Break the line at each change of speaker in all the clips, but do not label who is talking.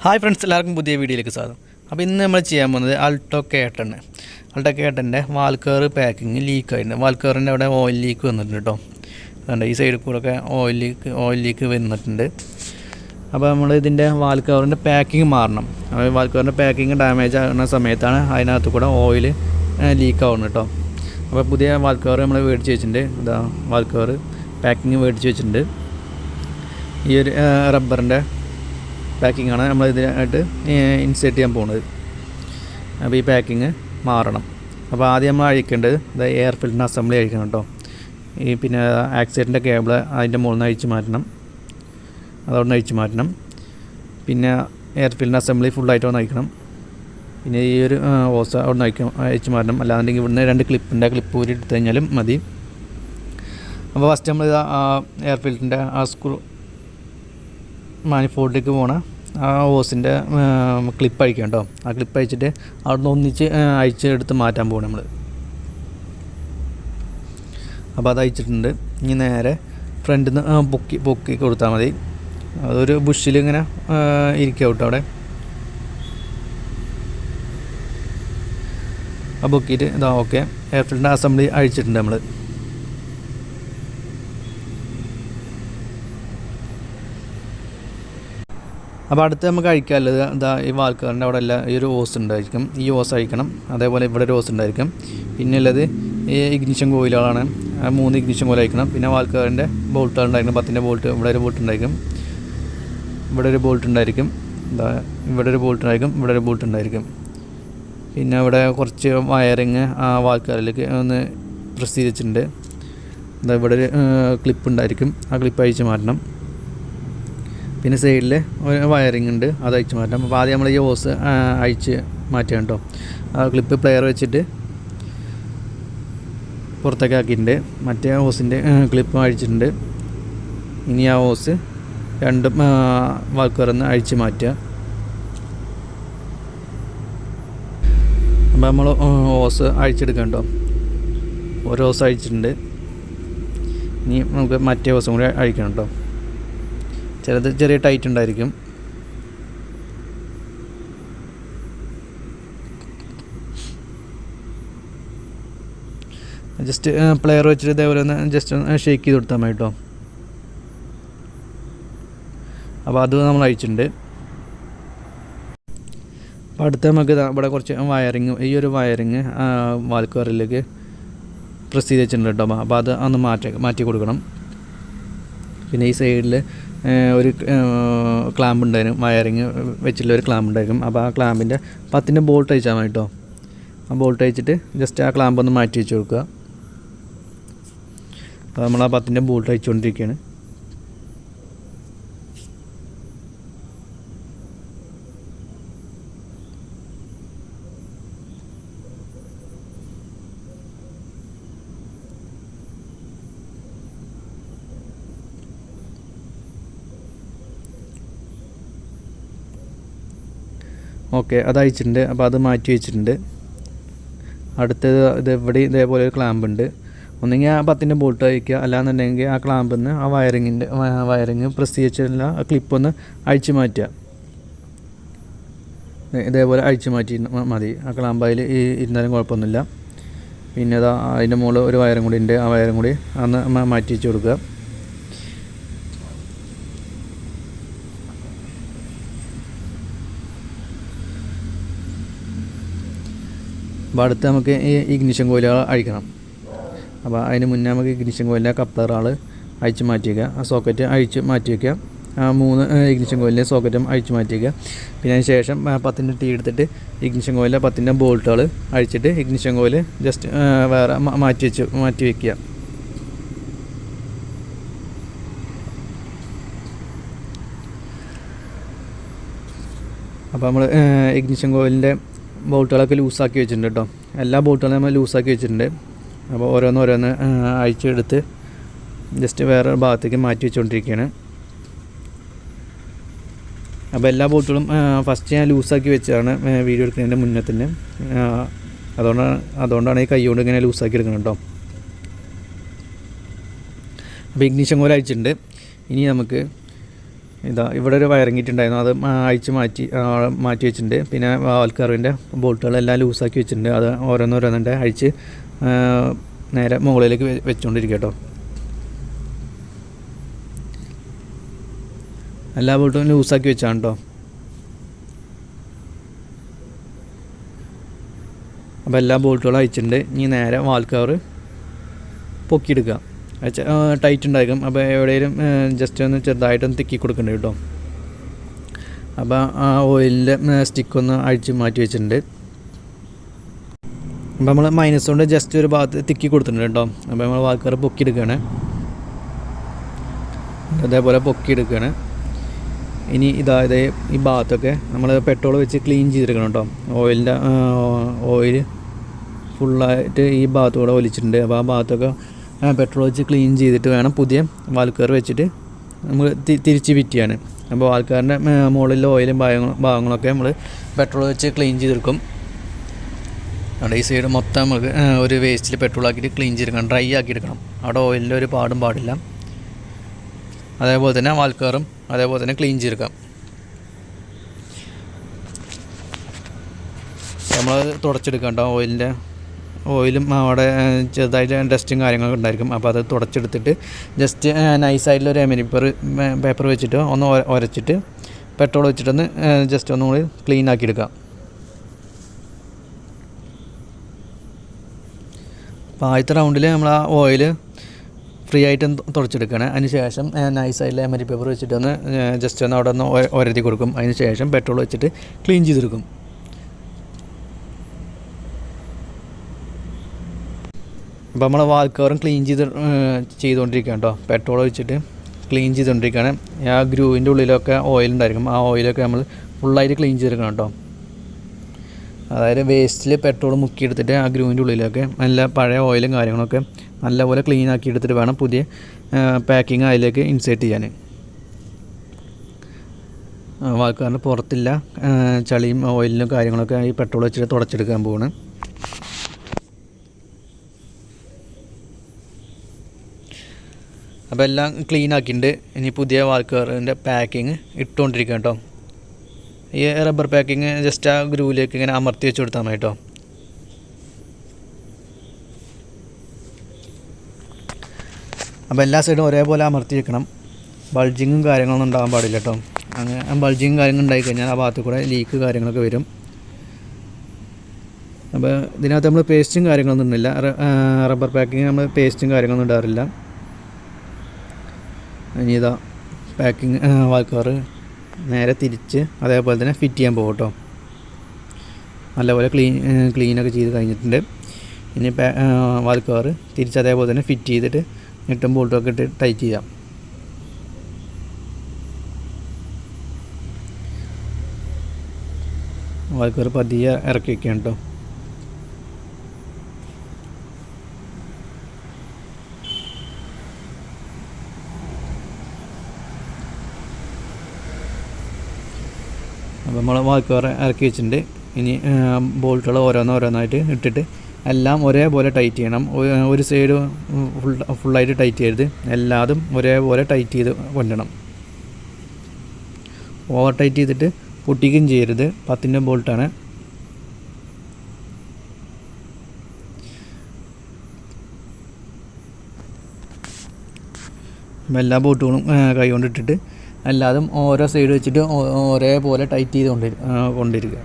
Hi friends, എല്ലാവർക്കും പുതിയ വീഡിയോയിലേക്ക് സ്വാഗതം. അപ്പോൾ ഇന്ന് നമ്മൾ ചെയ്യാൻ പോകുന്നത് Alto k10 വാൽക്കർ പാക്കിങ് ലീക്കായിട്ടുണ്ട്. വാൽക്കറിൻ്റെ അവിടെ ഓയിൽ ലീക്ക് വന്നിട്ടുണ്ട് കേട്ടോ. അതുകൊണ്ട് ഈ സൈഡിൽ കൂടെ ഒക്കെ ഓയിൽ ലീക്ക് വന്നിട്ടുണ്ട്. അപ്പോൾ നമ്മൾ ഇതിൻ്റെ വാൽക്കറിൻ്റെ പാക്കിങ് മാറണം. വാൽക്കറിൻ്റെ പാക്കിങ് ഡാമേജ് ആകുന്ന സമയത്താണ് അതിനകത്ത് കൂടെ ഓയിൽ ലീക്ക് ആവുന്നത് കേട്ടോ. അപ്പോൾ പുതിയ വാൽക്കർ നമ്മൾ മേടിച്ച് വെച്ചിട്ടുണ്ട്. ഇതാ വാൽക്കർ പാക്കിങ് മേടിച്ച് വെച്ചിട്ടുണ്ട്. ഈ ഒരു റബ്ബറിൻ്റെ പാക്കിങ്ങാണ് നമ്മൾ ഇതിനായിട്ട് ഇൻസേർട്ട് ചെയ്യാൻ പോകുന്നത്. അപ്പോൾ ഈ പാക്കിങ് മാറണം. അപ്പോൾ ആദ്യം നമ്മൾ അഴിക്കേണ്ടത് എയർ ഫിൽറ്ററിൻ്റെ അസംബ്ലി അഴിക്കണം കേട്ടോ. ഈ പിന്നെ ആക്സിഡൻറ്റിൻ്റെ കേബിൾ അതിൻ്റെ മുകളിൽ നിന്ന് അഴിച്ച് മാറ്റണം, അതവിടെ അഴിച്ച് മാറ്റണം. പിന്നെ എയർ ഫിൽറ്ററിൻ്റെ അസംബ്ലി ഫുള്ളായിട്ട് ഒന്ന് അഴിക്കണം. പിന്നെ ഈ ഒരു ഓസ് അവിടെ നിന്ന് അഴിച്ച് മാറ്റണം. അല്ലാന്നുണ്ടെങ്കിൽ ഇവിടുന്ന് 2 ക്ലിപ്പ് ഊരി എടുത്തു കഴിഞ്ഞാലും മതി. അപ്പോൾ ഫസ്റ്റ് നമ്മൾ എയർ ഫിൽറ്ററിൻ്റെ ആ സ്ക്രൂ മാനിഫോൾഡിലേക്ക് പോകണ ആ ഓസിൻ്റെ ക്ലിപ്പ് അഴിക്കാം കേട്ടോ. ആ ക്ലിപ്പ് അഴിച്ചിട്ട് അവിടെ നിന്ന് അഴിച്ചെടുത്ത് മാറ്റാൻ പോകണം നമ്മൾ. അപ്പോൾ അത് അഴിച്ചിട്ടുണ്ട്. ഇനി നേരെ ഫ്രണ്ടിൽ നിന്ന് പൊക്കി കൊടുത്താൽ മതി. അതൊരു ബുഷിൽ ഇങ്ങനെ ഇരിക്കുക കേട്ടോ അവിടെ. ആ പൊക്കിയിട്ട് ഇതാ ഓക്കെ. എയർ ഫിൽറ്ററിൻ്റെ അസംബ്ലി അഴിച്ചിട്ടുണ്ട് നമ്മൾ. അപ്പോൾ അടുത്ത് നമുക്ക് അഴിക്കാനുള്ളത് എന്താ, ഈ വാൽക്കറിൻ്റെ അവിടെ എല്ലാം ഈ ഒരു ഓസ് ഉണ്ടായിരിക്കും. ഈ ഓസ് അഴിക്കണം. അതേപോലെ ഇവിടെ ഒരു ഓസ് ഉണ്ടായിരിക്കും. പിന്നെ ഉള്ളത് ഈ ഇഗ്നിഷൻ കോയിലുകളാണ്. 3 ഇഗ്നിഷൻ കോയിൽ അഴിക്കണം. പിന്നെ വാൽക്കറിൻ്റെ ബോൾട്ടുകൾ ഉണ്ടായിരിക്കും. 10ൻ്റെ ബോൾട്ട്. ഇവിടെ ഒരു ബോൾട്ട് ഉണ്ടായിരിക്കും, ഇവിടെ ഒരു ബോൾട്ട് ഉണ്ടായിരിക്കും, എന്താ ഇവിടെ ഒരു ബോൾട്ട് ഉണ്ടായിരിക്കും, ഇവിടെ ഒരു ബോൾട്ട് ഉണ്ടായിരിക്കും. പിന്നെ ഇവിടെ കുറച്ച് വയറിങ് ആ വാൽക്കറിലേക്ക് ഒന്ന് പ്രസ് ചെയ്ത് വെച്ചിട്ടുണ്ട്. എന്താ ഇവിടെ ഒരു ക്ലിപ്പ് ഉണ്ടായിരിക്കും. ആ ക്ലിപ്പ് അഴിച്ച് മാറ്റണം. പിന്നെ സൈഡിൽ ഒരു വയറിങ് ഉണ്ട്, അത് അഴിച്ച് മാറ്റാം. അപ്പോൾ ആദ്യം നമ്മൾ ഈ ഓസ് അഴിച്ച് മാറ്റാം കേട്ടോ. ആ ക്ലിപ്പ് പ്ലെയർ വെച്ചിട്ട് പുറത്തേക്ക് ആക്കിയിട്ടുണ്ട്. മറ്റേ ഓസിൻ്റെ ക്ലിപ്പ് അഴിച്ചിട്ടുണ്ട്. ഇനി ആ ഓസ് രണ്ടും വാൽക്കറിന്ന് അഴിച്ച് മാറ്റുക. അപ്പോൾ നമ്മൾ ഓസ് അഴിച്ചെടുക്കാം കേട്ടോ. ഒരു ഓസ് അഴിച്ചിട്ടുണ്ട്. ഇനി നമുക്ക് മറ്റേ ഓസും കൂടി അഴിക്കണം കേട്ടോ. ചിലത് ചെറിയ ടൈറ്റ് ഉണ്ടായിരിക്കും. ജസ്റ്റ് പ്ലെയർ വെച്ചിട്ട് ഇതേപോലെ ഒന്ന് ജസ്റ്റ് ഒന്ന് ഷേക്ക് ചെയ്ത് കൊടുത്താൽ മതി കേട്ടോ. അപ്പോൾ അത് നമ്മൾ അഴിച്ചിട്ടുണ്ട്. അപ്പോൾ അടുത്ത നമുക്ക് ഇവിടെ കുറച്ച് വയറിങ്, ഈ ഒരു വയറിങ് വാൽക്കറിലേക്ക് പ്രസ് ചെയ്ത് വെച്ചിട്ടുണ്ട് കേട്ടോ. അപ്പോൾ അത് ഒന്ന് മാറ്റി കൊടുക്കണം. പിന്നെ ഈ സൈഡിൽ ഒരു ക്ലാമ്പ് ഉണ്ടായിരുന്നു, വയറിങ് വെച്ചിട്ടുള്ള ഒരു ക്ലാമ്പ് ഉണ്ടായിരിക്കും. അപ്പോൾ ആ ക്ലാമ്പിൻ്റെ 10ൻ്റെ ബോൾട്ട് അഴിച്ചാൽ മതി കേട്ടോ. ആ ബോൾട്ട് അഴിച്ചിട്ട് ജസ്റ്റ് ആ ക്ലാമ്പ് ഒന്ന് മാറ്റി വെച്ച് കൊടുക്കുക. അപ്പോൾ നമ്മൾ ആ 10ൻ്റെ ബോൾട്ട് അഴിച്ചുകൊണ്ടിരിക്കുകയാണ്. ഓക്കെ, അത് അയച്ചിട്ടുണ്ട്. അപ്പോൾ അത് മാറ്റി വെച്ചിട്ടുണ്ട്. അടുത്തത് ഇവിടെ ഇതേപോലെ ഒരു ക്ലാമ്പ് ഉണ്ട്. ഒന്നെങ്കിൽ ആ 10ൻ്റെ ബോൾട്ട് അഴിക്കുക, അല്ലാന്നുണ്ടെങ്കിൽ ആ ക്ലാമ്പിൽ നിന്ന് ആ വയറിങ് പ്രസ് ചെയ്തിട്ടുള്ള ആ ക്ലിപ്പൊന്ന് അഴിച്ച് മാറ്റുക. ഇതേപോലെ അഴിച്ച് മാറ്റി മതി. ആ ക്ലാമ്പ് അതിൽ ഇരുന്നാലും കുഴപ്പമൊന്നുമില്ല. പിന്നെ അതിൻ്റെ മുകളിൽ ഒരു വയറും കൂടി ഉണ്ട്. ആ വയറും കൂടി അന്ന് മാറ്റി വെച്ച് കൊടുക്കുക. അപ്പോൾ അടുത്ത് നമുക്ക് ഈ ഇഗ്നിഷൻ കോയിലുകൾ അഴിക്കണം. അപ്പോൾ അതിന് മുന്നേ നമുക്ക് ഇഗ്നിഷൻ കോയിലിൻ്റെ കപ്ലറുകൾ അഴിച്ച് മാറ്റി വയ്ക്കുക. ആ സോക്കറ്റ് അഴിച്ച് മാറ്റി വയ്ക്കുക. ആ 3 ഇഗ്നിഷൻ കോയിലിൻ്റെ സോക്കറ്റും അഴിച്ച് മാറ്റി വയ്ക്കുക. പിന്നെ അതിന് ശേഷം 10ൻ്റെ ടീ എടുത്തിട്ട് ഇഗ്നിഷൻ കോയിലിലെ 10ൻ്റെ ബോൾട്ടുകൾ അഴിച്ചിട്ട് ഇഗ്നിഷൻ കോയിൽ ജസ്റ്റ് വേറെ മാറ്റി വയ്ക്കുക. അപ്പോൾ നമ്മൾ ഇഗ്നിഷൻ കോയിലിൻ്റെ ബോൾട്ടുകളൊക്കെ ലൂസാക്കി വെച്ചിട്ടുണ്ട് കേട്ടോ. എല്ലാ ബോൾട്ടുകളും നമ്മൾ ലൂസാക്കി വെച്ചിട്ടുണ്ട്. അപ്പോൾ ഓരോന്ന് അഴിച്ചെടുത്ത് ജസ്റ്റ് വേറെ ഭാഗത്തേക്ക് മാറ്റി വെച്ചുകൊണ്ടിരിക്കുകയാണ്. അപ്പോൾ എല്ലാ ബോൾട്ടുകളും ഫസ്റ്റ് ഞാൻ ലൂസാക്കി വെച്ചതാണ് വീഡിയോ എടുക്കുന്നതിൻ്റെ മുന്നേ തന്നെ. അതുകൊണ്ടാണ് ഈ കൈ കൊണ്ട് ഇങ്ങനെ ലൂസാക്കി എടുക്കുന്നത് കേട്ടോ. അപ്പോൾ ഇഗ്നിഷൻ കോയിൽ അഴിച്ചിട്ടുണ്ട്. ഇനി നമുക്ക് ഇതാ ഇവിടെ ഒരു വയറിങ്ങിട്ടുണ്ടായിരുന്നു, അത് അഴിച്ച് മാറ്റി വെച്ചിട്ടുണ്ട്. പിന്നെ വാൽക്കറിൻ്റെ ബോൾട്ടുകളെല്ലാം ലൂസാക്കി വെച്ചിട്ടുണ്ട്. അത് ഓരോന്നോരോന്നിൻ്റെ അഴിച്ച് നേരെ മുകളിലേക്ക് വെച്ചുകൊണ്ടിരിക്കുക കേട്ടോ. എല്ലാ ബോൾട്ടും ലൂസാക്കി വെച്ചാണ് കേട്ടോ. അപ്പോൾ എല്ലാ ബോൾട്ടുകളും അയച്ചിട്ടുണ്ട്. ഇനി നേരെ വാൽ കവർ പൊക്കിയെടുക്കുക. ടൈറ്റ് ഉണ്ടായിരിക്കും, അപ്പോൾ എവിടെയെങ്കിലും ജസ്റ്റ് ഒന്ന് ചെറുതായിട്ടൊന്ന് തിക്കി കൊടുക്കേണ്ടി കേട്ടോ. അപ്പോൾ ആ ഓയിലിൻ്റെ സ്റ്റിക്കൊന്ന് അഴിച്ച് മാറ്റി വെച്ചിട്ടുണ്ട്. അപ്പോൾ നമ്മൾ മൈനസ് കൊണ്ട് ജസ്റ്റ് ഒരു ഭാഗത്ത് തിക്കി കൊടുത്തിട്ടുണ്ട് കേട്ടോ. അപ്പോൾ നമ്മൾ വാൽ കവർ പൊക്കിയെടുക്കുകയാണ്. അതേപോലെ പൊക്കിയെടുക്കുകയാണ്. ഇനി ഇതായത് ഈ ഭാഗത്തൊക്കെ നമ്മൾ പെട്രോൾ വെച്ച് ക്ലീൻ ചെയ്തെടുക്കണം കേട്ടോ. ഓയിൽ ഫുള്ളായിട്ട് ഈ ഭാഗത്തൂടെ ഒലിച്ചിട്ടുണ്ട്. അപ്പോൾ ആ ഭാഗത്തൊക്കെ പെട്രോൾ വെച്ച് ക്ലീൻ ചെയ്തിട്ട് വേണം പുതിയ വാൽക്കർ വെച്ചിട്ട് നമ്മൾ തിരിച്ച് ഫിറ്റ് ചെയ്യാൻ. അപ്പോൾ വാൽക്കാറിൻ്റെ മുകളിലെ ഓയിലും ഭാഗങ്ങളൊക്കെ നമ്മൾ പെട്രോൾ വെച്ച് ക്ലീൻ ചെയ്തെടുക്കും. അവിടെ ഈ സൈഡ് മൊത്തം നമുക്ക് ഒരു വേസ്റ്റിൽ പെട്രോൾ ആക്കിയിട്ട് ക്ലീൻ ചെയ്തെടുക്കണം, ഡ്രൈ ആക്കി എടുക്കണം. അവിടെ ഓയിലിൻ്റെ ഒരു പാടും പാടില്ല. അതേപോലെ തന്നെ വാൽക്കറും അതേപോലെ തന്നെ ക്ലീൻ ചെയ്തെടുക്കാം. നമ്മളത് തുടച്ചെടുക്കാം കേട്ടോ. ഓയിലും അവിടെ ചെറുതായിട്ട് ഡസ്റ്റും കാര്യങ്ങളൊക്കെ ഉണ്ടായിരിക്കും. അപ്പോൾ അത് തുടച്ചെടുത്തിട്ട് ജസ്റ്റ് നൈസായിട്ടുള്ളൊരു പേപ്പർ വെച്ചിട്ട് ഒന്ന് ഉരച്ചിട്ട് പെട്രോൾ വെച്ചിട്ടൊന്ന് ജസ്റ്റ് ഒന്നും കൂടി ക്ലീൻ ആക്കിയെടുക്കാം. അപ്പോൾ ആദ്യത്തെ റൗണ്ടിൽ നമ്മൾ ആ ഓയിൽ ഫ്രീ ആയിട്ട് തുടച്ചെടുക്കുകയാണ്. അതിന് ശേഷം നൈസായിട്ടുള്ള എമരി പേപ്പർ വെച്ചിട്ടൊന്ന് ജസ്റ്റ് ഒന്ന് അവിടെ ഒന്ന് ഉരതി കൊടുക്കും. അതിന് ശേഷം പെട്രോൾ വെച്ചിട്ട് ക്ലീൻ ചെയ്തെടുക്കും. അപ്പോൾ നമ്മൾ വാൽ കവറും ക്ലീൻ ചെയ്തുകൊണ്ടിരിക്കുകയാണ് കേട്ടോ. പെട്രോൾ ഒഴിച്ചിട്ട് ക്ലീൻ ചെയ്തുകൊണ്ടിരിക്കുകയാണ്. ആ ഗ്രൂവിൻ്റെ ഉള്ളിലൊക്കെ ഓയിൽ ഉണ്ടായിരിക്കും. ആ ഓയിലൊക്കെ നമ്മൾ ഫുള്ളായിട്ട് ക്ലീൻ ചെയ്തെടുക്കണം കേട്ടോ. അതായത് വേസ്റ്റിൽ പെട്രോൾ മുക്കിയെടുത്തിട്ട് ആ ഗ്രൂവിൻ്റെ ഉള്ളിലൊക്കെ നല്ല പഴയ ഓയിലും കാര്യങ്ങളൊക്കെ നല്ലപോലെ ക്ലീൻ ആക്കി എടുത്തിട്ട് വേണം പുതിയ പാക്കിങ് അതിലേക്ക് ഇൻസേർട്ട് ചെയ്യാൻ. വാൽക്കാറിന് പുറത്തില്ല ചളിയും ഓയിലിനും കാര്യങ്ങളൊക്കെ ഈ പെട്രോൾ വെച്ചിട്ട് തുടച്ചെടുക്കാൻ പോവാണ്. അപ്പോൾ എല്ലാം ക്ലീൻ ആക്കിയിട്ടുണ്ട്. ഇനി പുതിയ വാൽക്കറിൻ്റെ പാക്കിങ് ഇട്ടുകൊണ്ടിരിക്കുക കേട്ടോ. ഈ റബ്ബർ പാക്കിങ് ജസ്റ്റ് ആ ഗ്രൂവിലേക്ക് ഇങ്ങനെ അമർത്തി വെച്ച് കൊടുത്താൽ മതി കേട്ടോ. അപ്പോൾ എല്ലാ സൈഡും ഒരേപോലെ അമർത്തി വെക്കണം. ബൾജിങ്ങും കാര്യങ്ങളൊന്നും ഉണ്ടാകാൻ പാടില്ല കേട്ടോ. അങ്ങനെ ബൾജിങ്ങും കാര്യങ്ങളും ഉണ്ടായിക്കഴിഞ്ഞാൽ ആ ഭാഗത്ത് കൂടെ ലീക്ക് കാര്യങ്ങളൊക്കെ വരും. അപ്പോൾ ഇതിനകത്ത് നമ്മൾ പേസ്റ്റും കാര്യങ്ങളൊന്നും ഇടില്ല. റബ്ബർ പാക്കിങ് നമ്മൾ പേസ്റ്റും കാര്യങ്ങളൊന്നും ഇടാറില്ല. ഇനി ഇതാ പാക്കിങ് വാൽക്കവർ നേരെ തിരിച്ച് അതേപോലെ തന്നെ ഫിറ്റ് ചെയ്യാൻ പോകും കേട്ടോ. നല്ലപോലെ ക്ലീനൊക്കെ ചെയ്ത് കഴിഞ്ഞിട്ടുണ്ട്. ഇനി വാൽക്കവർ തിരിച്ച് അതേപോലെ തന്നെ ഫിറ്റ് ചെയ്തിട്ട് നെട്ടും ബോൾട്ടും ഒക്കെ ഇട്ട് ടൈറ്റ് ചെയ്യാം. വാൽക്കവർ പതിയെ ഇറക്കി വയ്ക്കാം കേട്ടോ. അപ്പോൾ നമ്മൾ വാൽക്കവർ ഇറക്കി വെച്ചിട്ടുണ്ട്. ഇനി ബോൾട്ടുകൾ ഓരോന്നായിട്ട് ഇട്ടിട്ട് എല്ലാം ഒരേപോലെ ടൈറ്റ് ചെയ്യണം. ഒരു സൈഡ് ഫുള്ളായിട്ട് ടൈറ്റ് ചെയ്യരുത്, എല്ലാതും ഒരേപോലെ ടൈറ്റ് ചെയ്ത് കൊണ്ടുവരണം. ഓവർ ടൈറ്റ് ചെയ്തിട്ട് പൊട്ടിക്കുകയും ചെയ്യരുത്. 10-ൻ്റെ ബോൾട്ടാണ്. എല്ലാ ബോൾട്ടുകളും കൈ കൊണ്ടിട്ടിട്ട് എല്ലാതും ഓരോ സൈഡ് വെച്ചിട്ട് ഒരേപോലെ ടൈറ്റ് ചെയ്ത് കൊണ്ടിരിക്കുക.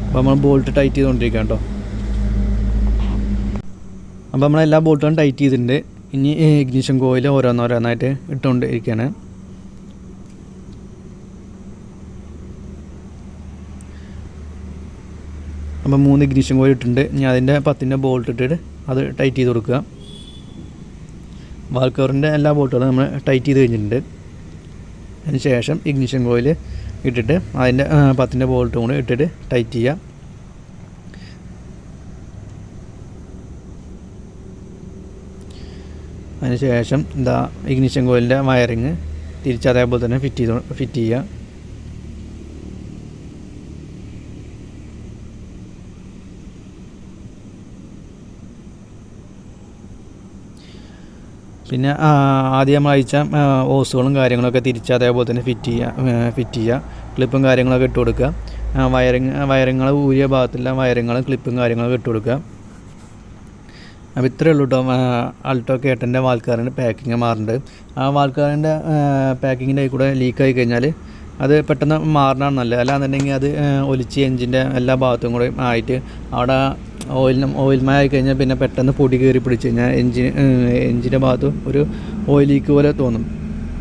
അപ്പോൾ നമ്മൾ ബോൾട്ട് ടൈറ്റ് ചെയ്തുകൊണ്ടിരിക്കുക കേട്ടോ. അപ്പോൾ നമ്മളെല്ലാ ബോൾട്ടുകളും ടൈറ്റ് ചെയ്തിട്ടുണ്ട്. ഇനി ഇഗ്നിഷൻ കോയിൽ ഓരോന്നായിട്ട് ഇട്ടുകൊണ്ടിരിക്കുകയാണ്. അപ്പോൾ 3 ഇഗ്നിഷൻ കോയിൽ ഇട്ടിട്ടുണ്ട്. ഇനി അതിൻ്റെ 10-ൻ്റെ ബോൾട്ട് ഇട്ടിട്ട് അത് ടൈറ്റ് ചെയ്ത് കൊടുക്കുക. വാൽക്കവറിൻ്റെ എല്ലാ ബോൾട്ടുകളും നമ്മൾ ടൈറ്റ് ചെയ്ത് കഴിഞ്ഞിട്ടുണ്ട്. അതിന് ശേഷം ഇഗ്നിഷൻ കോയിൽ ഇട്ടിട്ട് അതിൻ്റെ 10-ൻ്റെ ബോൾട്ടും കൂടി ഇട്ടിട്ട് ടൈറ്റ് ചെയ്യുക. അതിന് ശേഷം എന്താ ഇഗ്നിഷൻ കോയിലിൻ്റെ വയറിങ് തിരിച്ച് അതേപോലെ തന്നെ ഫിറ്റ് ചെയ്യുക. പിന്നെ ആദ്യം നമ്മൾ അയച്ച ഓസുകളും കാര്യങ്ങളൊക്കെ തിരിച്ച് അതേപോലെ തന്നെ ഫിറ്റ് ചെയ്യുക. ക്ലിപ്പും കാര്യങ്ങളൊക്കെ ഇട്ട് കൊടുക്കുക. വയറിങ്ങൾ ഊരിയ ഭാഗത്തുള്ള വയറിങ്ങളും ക്ലിപ്പും കാര്യങ്ങളൊക്കെ ഇട്ട് കൊടുക്കുക. അപ്പോൾ ഇത്രയേ ഉള്ളൂ കേട്ടോ ആൾട്ടോ K10 വാൽക്കാറിൻ്റെ പാക്കിങ് മാറുന്നുണ്ട്. ആ വാൽക്കാറിൻ്റെ പാക്കിങ്ങിൻ്റെ കൂടെ ലീക്കായി കഴിഞ്ഞാൽ അത് പെട്ടെന്ന് മാറണതാണ് നല്ലത്. അല്ലാന്നുണ്ടെങ്കിൽ അത് ഒലിച്ച് എഞ്ചിൻ്റെ എല്ലാ ഭാഗത്തും കൂടെ ആയിട്ട് അവിടെ ഓയിൽമയ കഴിഞ്ഞാൽ പിന്നെ പെട്ടെന്ന് പൊടി കയറി പിടിച്ച് കഴിഞ്ഞാൽ എഞ്ചിൻ്റെ ഭാഗത്ത് ഒരു ഓയിൽ ലീക്ക് പോലെ തോന്നും.